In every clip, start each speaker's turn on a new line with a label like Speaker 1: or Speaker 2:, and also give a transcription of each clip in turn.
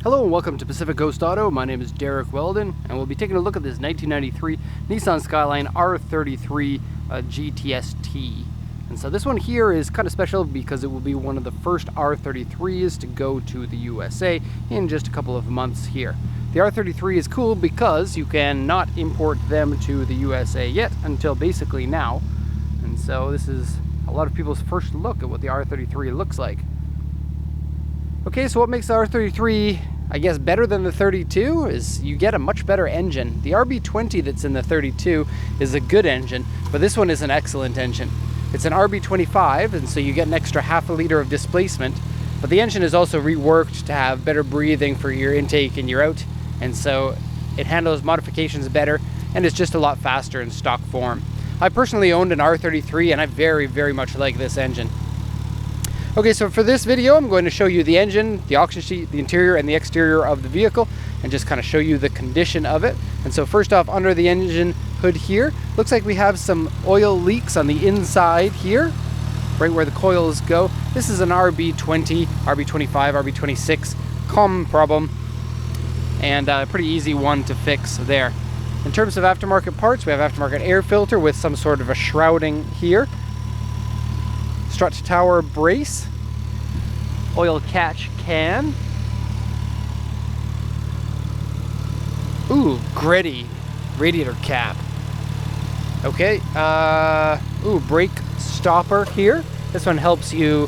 Speaker 1: Hello and welcome to Pacific Coast Auto. My name is Derek Weldon and we'll be taking a look at this 1993 Nissan Skyline R33 GTS-T. And so this one here is kind of special because it will be one of the first R33s to go to the USA in just a couple of months here. The R33 is cool because you can not import them to the USA yet until basically now. And so this is a lot of people's first look at what the R33 looks like. Okay, so what makes the R33, I guess, better than the 32 is you get a much better engine. The RB20 that's in the 32 is a good engine, but this one is an excellent engine. It's an RB25, and so you get an extra half a liter of displacement, but the engine is also reworked to have better breathing for your intake and your out, and so it handles modifications better, and it's just a lot faster in stock form. I personally owned an R33, and I very, very much like this engine. Okay, so for this video, I'm going to show you the engine, the oxygen sheet, the interior and the exterior of the vehicle, and just kind of show you the condition of it. And so first off, under the engine hood here, looks like we have some oil leaks on the inside here, right where the coils go. This is an RB20, RB25, RB26 common problem, and a pretty easy one to fix there. In terms of aftermarket parts, we have aftermarket air filter with some sort of a shrouding here. Strut tower brace, oil catch can. Ooh, gritty radiator cap. Okay, brake stopper here. This one helps you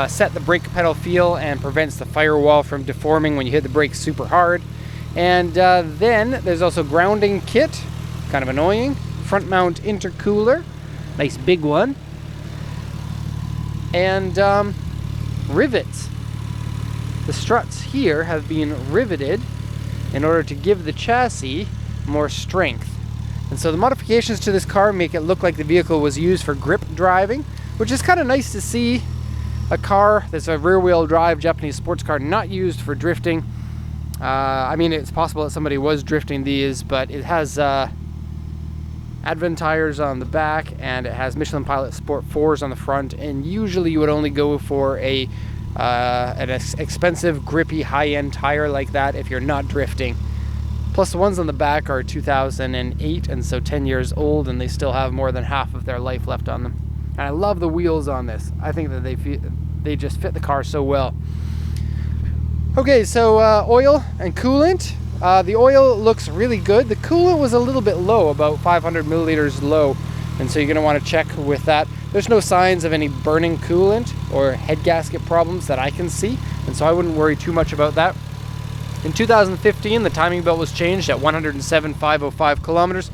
Speaker 1: set the brake pedal feel and prevents the firewall from deforming when you hit the brakes super hard. And then there's also grounding kit, kind of annoying. Front mount intercooler, nice big one. And rivets. The struts here have been riveted in order to give the chassis more strength. And so the modifications to this car make it look like the vehicle was used for grip driving, which is kind of nice to see a car that's a rear-wheel drive Japanese sports car not used for drifting. I mean, it's possible that somebody was drifting these, but it has Advent tires on the back, and it has Michelin Pilot Sport 4s on the front, and usually you would only go for an expensive, grippy, high-end tire like that if you're not drifting. Plus the ones on the back are 2008, and so 10 years old, and they still have more than half of their life left on them. And I love the wheels on this. I think that they just fit the car so well. Okay, so oil and coolant. The oil looks really good. The coolant was a little bit low, about 500 milliliters low, and so you're going to want to check with that. There's no signs of any burning coolant or head gasket problems that I can see, and so I wouldn't worry too much about that. In 2015, the timing belt was changed at 107,505 kilometers,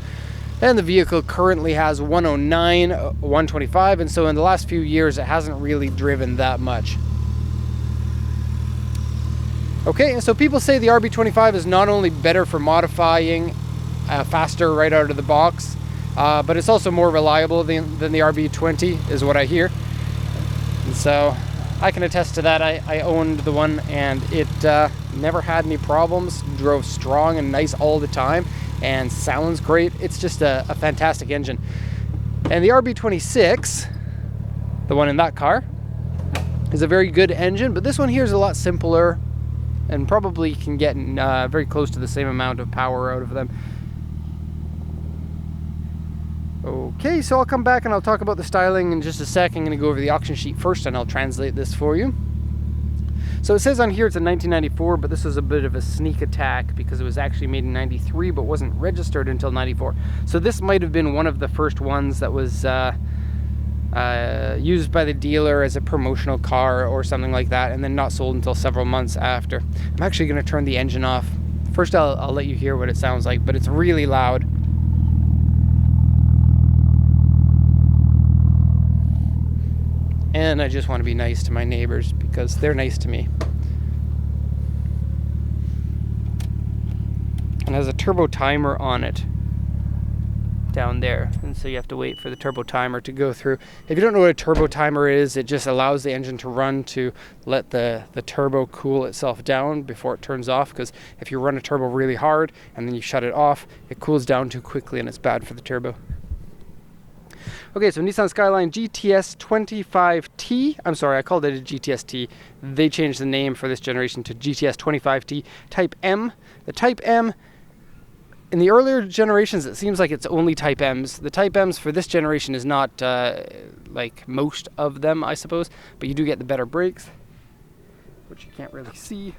Speaker 1: and the vehicle currently has 109, 125, and so in the last few years it hasn't really driven that much. Okay, and so people say the RB25 is not only better for modifying, faster right out of the box, but it's also more reliable than the RB20 is what I hear. And so I can attest to that. I owned the one, and it never had any problems, drove strong and nice all the time, and sounds great. It's just a fantastic engine. And the RB26, the one in that car, is a very good engine, but this one here is a lot simpler, and probably can get very close to the same amount of power out of them. Okay, so I'll come back and I'll talk about the styling in just a sec. I'm going to go over the auction sheet first and I'll translate this for you. So it says on here it's a 1994, but this was a bit of a sneak attack because it was actually made in 93 but wasn't registered until 94. So this might have been one of the first ones that was used by the dealer as a promotional car or something like that, and then not sold until several months after. I'm actually going to turn the engine off. First I'll let you hear what it sounds like, but it's really loud. And I just want to be nice to my neighbors because they're nice to me. And it has a turbo timer on it down there, and so you have to wait for the turbo timer to go through. If you don't know what a turbo timer is, it just allows the engine to run to let the turbo cool itself down before it turns off, because if you run a turbo really hard and then you shut it off, it cools down too quickly and it's bad for the turbo. Okay, so Nissan Skyline GTS25T. I'm sorry, I called it a GTS-T. They changed the name for this generation to GTS25T Type M. The Type M, in the earlier generations, it seems like it's only Type M's. The Type M's for this generation is not like most of them, I suppose, but you do get the better brakes, which you can't really see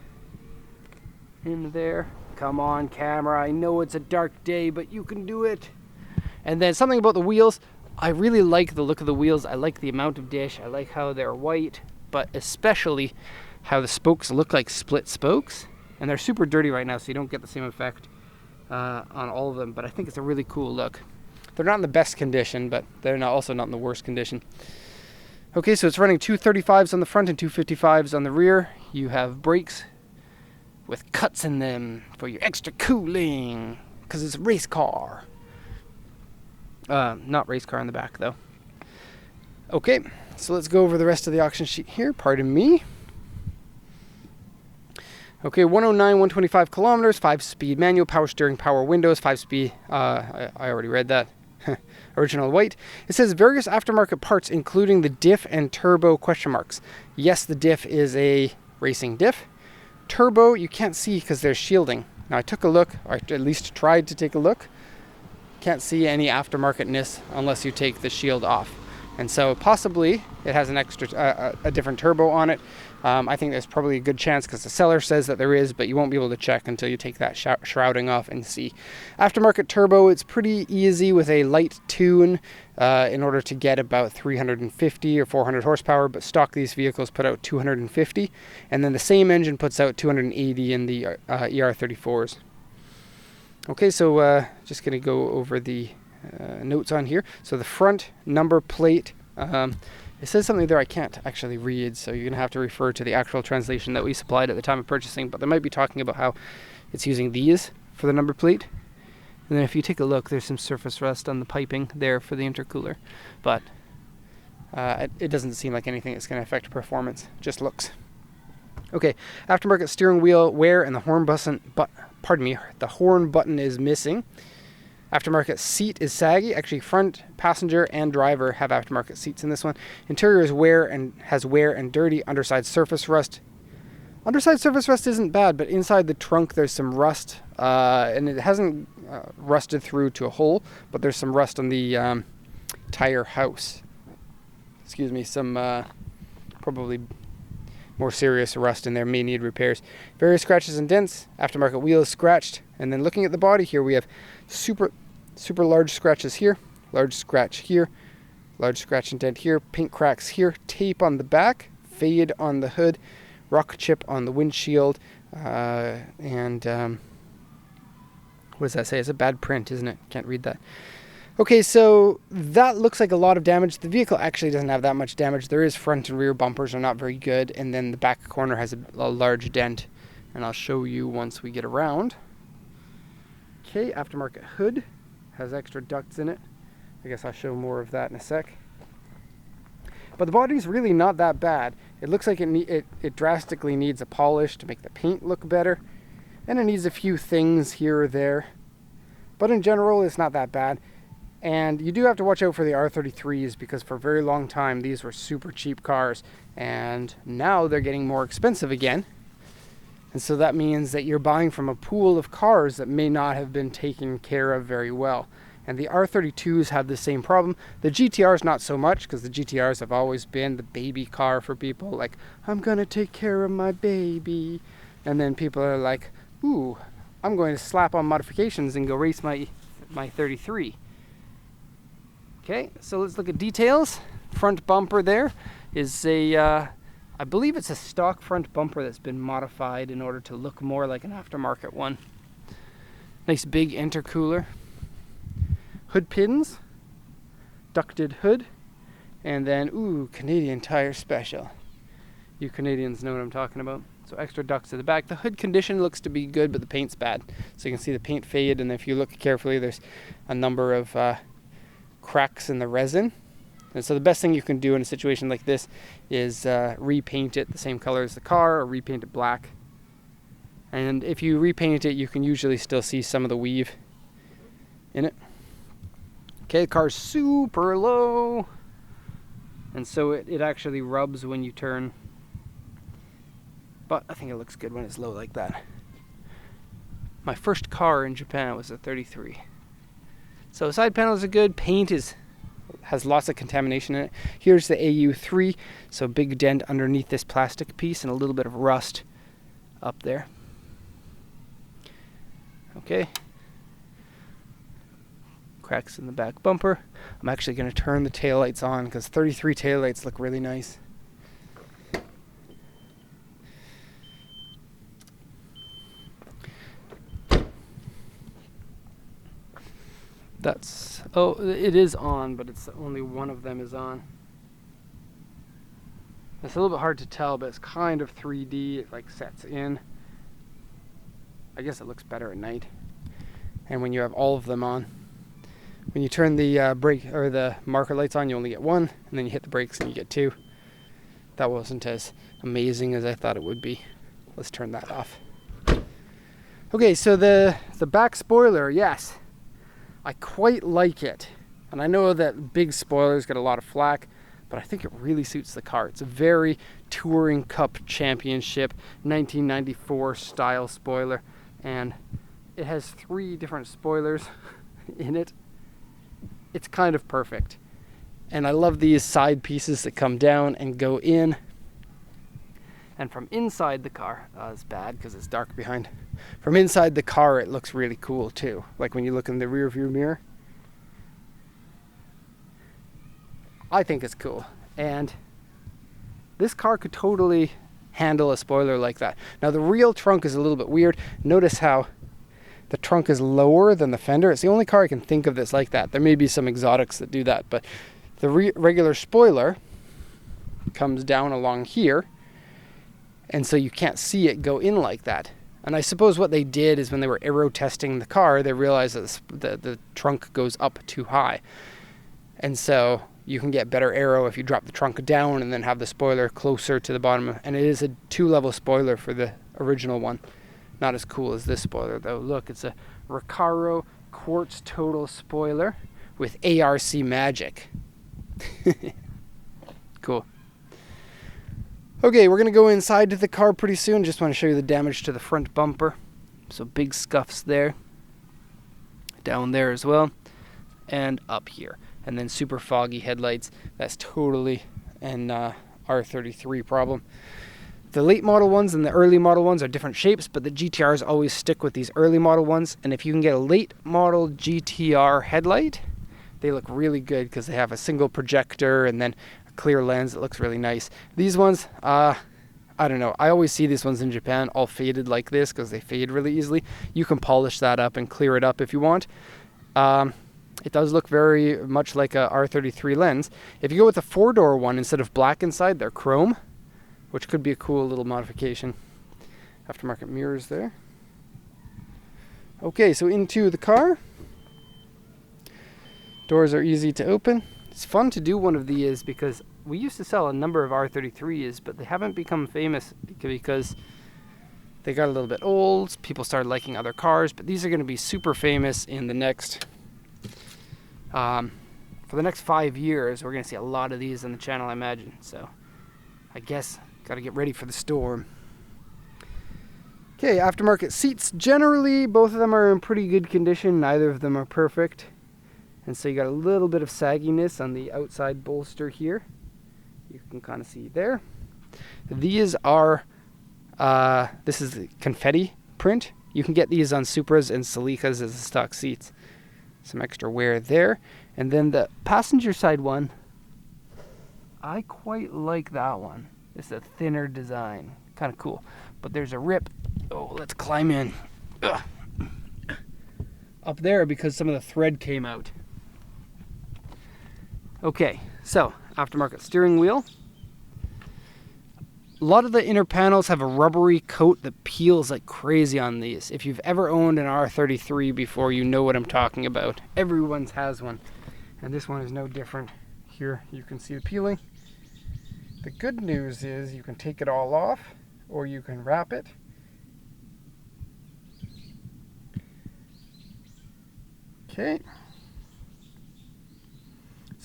Speaker 1: in there. Come on, camera. I know it's a dark day, but you can do it. And then something about the wheels. I really like the look of the wheels. I like the amount of dish. I like how they're white, but especially how the spokes look like split spokes. And they're super dirty right now, so you don't get the same effect on all of them. But I think it's a really cool look. They're not in the best condition, but they're also not in the worst condition. Okay, so it's running 235s on the front and 255s on the rear. You have brakes with cuts in them for your extra cooling, because it's a race car. Not race car in the back, though. Okay, so let's go over the rest of the auction sheet here. Pardon me. Okay, 109, 125 kilometers, 5-speed manual, power steering, power windows, 5-speed. I already read that. Original white. It says various aftermarket parts, including the diff and turbo question marks. Yes, the diff is a racing diff. Turbo, you can't see because there's shielding. Now I took a look, or at least tried to take a look. Can't see any aftermarketness unless you take the shield off. And so possibly it has an extra, a different turbo on it. I think there's probably a good chance because the seller says that there is, but you won't be able to check until you take that shrouding off and see. Aftermarket turbo, it's pretty easy with a light tune in order to get about 350 or 400 horsepower, but stock these vehicles put out 250, and then the same engine puts out 280 in the ER34s. Okay, so just going to go over the notes on here. So the front number plate, it says something there I can't actually read, so you're going to have to refer to the actual translation that we supplied at the time of purchasing, but they might be talking about how it's using these for the number plate. And then if you take a look, there's some surface rust on the piping there for the intercooler, but it doesn't seem like anything that's going to affect performance, just looks. Okay, aftermarket steering wheel wear and the horn button, the horn button is missing. Aftermarket seat is saggy. Actually, front passenger and driver have aftermarket seats in this one. Interior is has wear and dirty. Underside surface rust. Underside surface rust isn't bad, but inside the trunk there's some rust, and it hasn't rusted through to a hole, but there's some rust on the tire house. Excuse me, some probably more serious rust in there, may need repairs. Various scratches and dents. Aftermarket wheel is scratched. And then looking at the body here, we have super large scratches here, large scratch here, large scratch and dent here, paint cracks here, tape on the back, fade on the hood, rock chip on the windshield, and what does that say? It's a bad print, isn't it? Can't read that. Okay, so that looks like a lot of damage. The vehicle actually doesn't have that much damage. There is front and rear bumpers are not very good, and then the back corner has a large dent, and I'll show you once we get around. Okay, aftermarket hood has extra ducts in it. I guess I'll show more of that in a sec. But the body's really not that bad. It looks like it drastically needs a polish to make the paint look better, and it needs a few things here or there. But in general, it's not that bad. And you do have to watch out for the R33s because for a very long time these were super cheap cars, and now they're getting more expensive again. And so that means that you're buying from a pool of cars that may not have been taken care of very well. And the R32s have the same problem. The GTRs not so much, because the GTRs have always been the baby car for people. Like, I'm going to take care of my baby. And then people are like, ooh, I'm going to slap on modifications and go race my 33. Okay, so let's look at details. Front bumper there is a, I believe it's a stock front bumper that's been modified in order to look more like an aftermarket one. Nice big intercooler. Hood pins, ducted hood, and then, ooh, Canadian Tire Special. You Canadians know what I'm talking about. So extra ducts to the back. The hood condition looks to be good, but the paint's bad. So you can see the paint fade, and if you look carefully, there's a number of cracks in the resin. And so the best thing you can do in a situation like this is repaint it the same color as the car, or repaint it black. And if you repaint it, you can usually still see some of the weave in it. Okay, the car's super low, and so it actually rubs when you turn, but I think it looks good when it's low like that. My first car in Japan was a 33. So side panels are good. Paint has lots of contamination in it. Here's the AU3, so big dent underneath this plastic piece and a little bit of rust up there. Okay. Cracks in the back bumper. I'm actually going to turn the taillights on because 33 taillights look really nice. Oh, it is on, but it's only one of them is on. It's a little bit hard to tell, but it's kind of 3D. It like sets in. I guess it looks better at night. And when you have all of them on, when you turn the brake or the marker lights on, you only get one, and then you hit the brakes and you get two. That wasn't as amazing as I thought it would be. Let's turn that off. Okay, so the back spoiler, yes, I quite like it. And I know that big spoilers get a lot of flack, but I think it really suits the car. It's a very Touring Cup Championship 1994 style spoiler, and it has 3 different spoilers in it. It's kind of perfect. And I love these side pieces that come down and go in. And from inside the car, it's bad because it's dark behind. From inside the car, it looks really cool too. Like when you look in the rear view mirror. I think it's cool. And this car could totally handle a spoiler like that. Now the real trunk is a little bit weird. Notice how the trunk is lower than the fender. It's the only car I can think of that's like that. There may be some exotics that do that, but the regular spoiler comes down along here, and so you can't see it go in like that. And I suppose what they did is when they were aero testing the car, they realized that the trunk goes up too high. And so you can get better aero if you drop the trunk down and then have the spoiler closer to the bottom. And it is a 2-level spoiler for the original one. Not as cool as this spoiler though. Look, it's a Recaro quartz total spoiler with ARC magic. Cool. Okay, we're gonna go inside to the car pretty soon. Just want to show you the damage to the front bumper. So big scuffs there. Down there as well. And up here. And then super foggy headlights. That's totally an R33 problem. The late model ones and the early model ones are different shapes, but the GTRs always stick with these early model ones. And if you can get a late model GTR headlight, they look really good because they have a single projector and then a clear lens that looks really nice. These ones, I don't know. I always see these ones in Japan all faded like this because they fade really easily. You can polish that up and clear it up if you want. It does look very much like a R33 lens. If you go with a 4-door one, instead of black inside, they're chrome, which could be a cool little modification. Aftermarket mirrors there. Okay, so into the car. Doors are easy to open. It's fun to do one of these because we used to sell a number of R33s, but they haven't become famous because they got a little bit old. People started liking other cars, but these are going to be super famous in the next for the next 5 years. We're going to see a lot of these on the channel, I imagine. So I guess got to get ready for the storm. Okay, aftermarket seats. Generally, both of them are in pretty good condition. Neither of them are perfect. And so you got a little bit of sagginess on the outside bolster here. You can kind of see there. These are, this is the confetti print. You can get these on Supras and Celicas as the stock seats. Some extra wear there. And then the passenger side one, I quite like that one. It's a thinner design. Kind of cool. But there's a rip. Oh, let's climb in. Ugh. Up there because some of the thread came out. Okay, so aftermarket steering wheel. A lot of the inner panels have a rubbery coat that peels like crazy on these. If you've ever owned an R33 before, you know what I'm talking about. Everyone's has one. And this one is no different. Here you can see the peeling. The good news is you can take it all off or you can wrap it. Okay.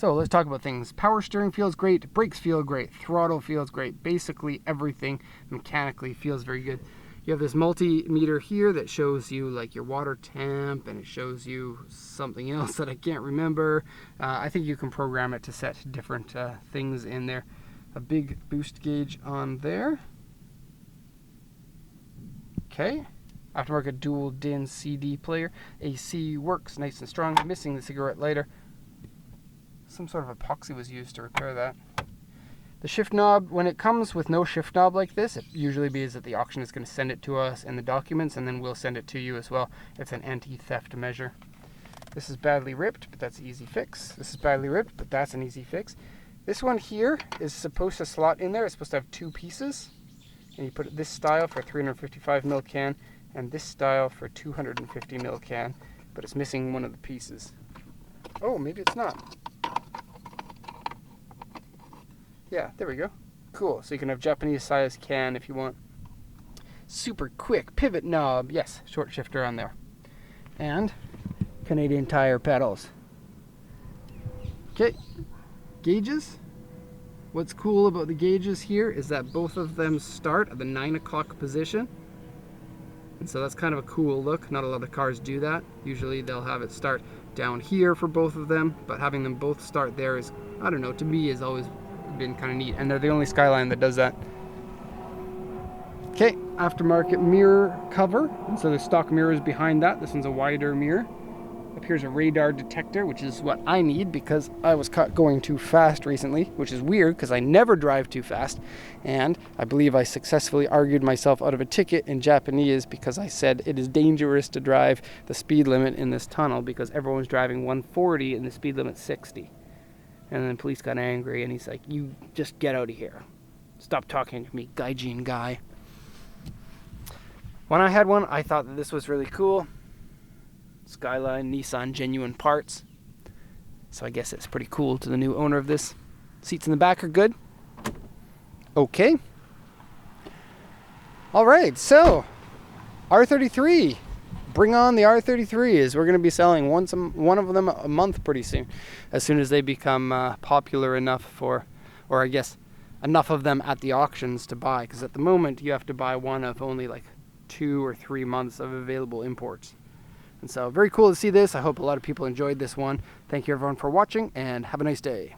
Speaker 1: So let's talk about things. Power steering feels great, brakes feel great, throttle feels great. Basically everything mechanically feels very good. You have this multimeter here that shows you like your water temp, and it shows you something else that I can't remember. I think you can program it to set different things in there. A big boost gauge on there. Okay. Aftermarket dual DIN CD player. AC works nice and strong. Missing the cigarette lighter. Some sort of epoxy was used to repair that. The shift knob, when it comes with no shift knob like this, it usually means that the auction is going to send it to us in the documents, and then we'll send it to you as well. It's an anti-theft measure. This is badly ripped, but that's an easy fix. This is badly ripped, but that's an easy fix. This one here is supposed to slot in there. It's supposed to have two pieces. And you put this style for a 355 ml can, and this style for 250 ml can, but it's missing one of the pieces. Oh, maybe it's not. Yeah, there we go. Cool. So you can have Japanese size can if you want. Super quick pivot knob. Yes, short shifter on there. And Canadian Tire pedals. Okay, gauges. What's cool about the gauges here is that both of them start at the 9 o'clock position. And so that's kind of a cool look. Not a lot of cars do that. Usually they'll have it start down here for both of them, but having them both start there is, I don't know, to me is always been kind of neat, and they're the only Skyline that does that. Okay, aftermarket mirror cover. And so there's stock mirrors behind that. This one's a wider mirror. Up here's a radar detector, which is what I need because I was caught going too fast recently, which is weird because I never drive too fast. And I believe I successfully argued myself out of a ticket in Japanese because I said it is dangerous to drive the speed limit in this tunnel because everyone's driving 140 and the speed limit's 60. And then police got angry, and he's like, you just get out of here. Stop talking to me, gaijin guy. When I had one, I thought that this was really cool. Skyline Nissan genuine parts. So I guess it's pretty cool to the new owner of this. Seats in the back are good. Okay. All right, so R33. Bring on the R33s. We're going to be selling one of them a month pretty soon, as soon as they become popular enough for, or I guess enough of them at the auctions to buy, because at the moment you have to buy one of only like 2 or 3 months of available imports. And so very cool to see this. I hope a lot of people enjoyed this one. Thank you everyone for watching, and have a nice day.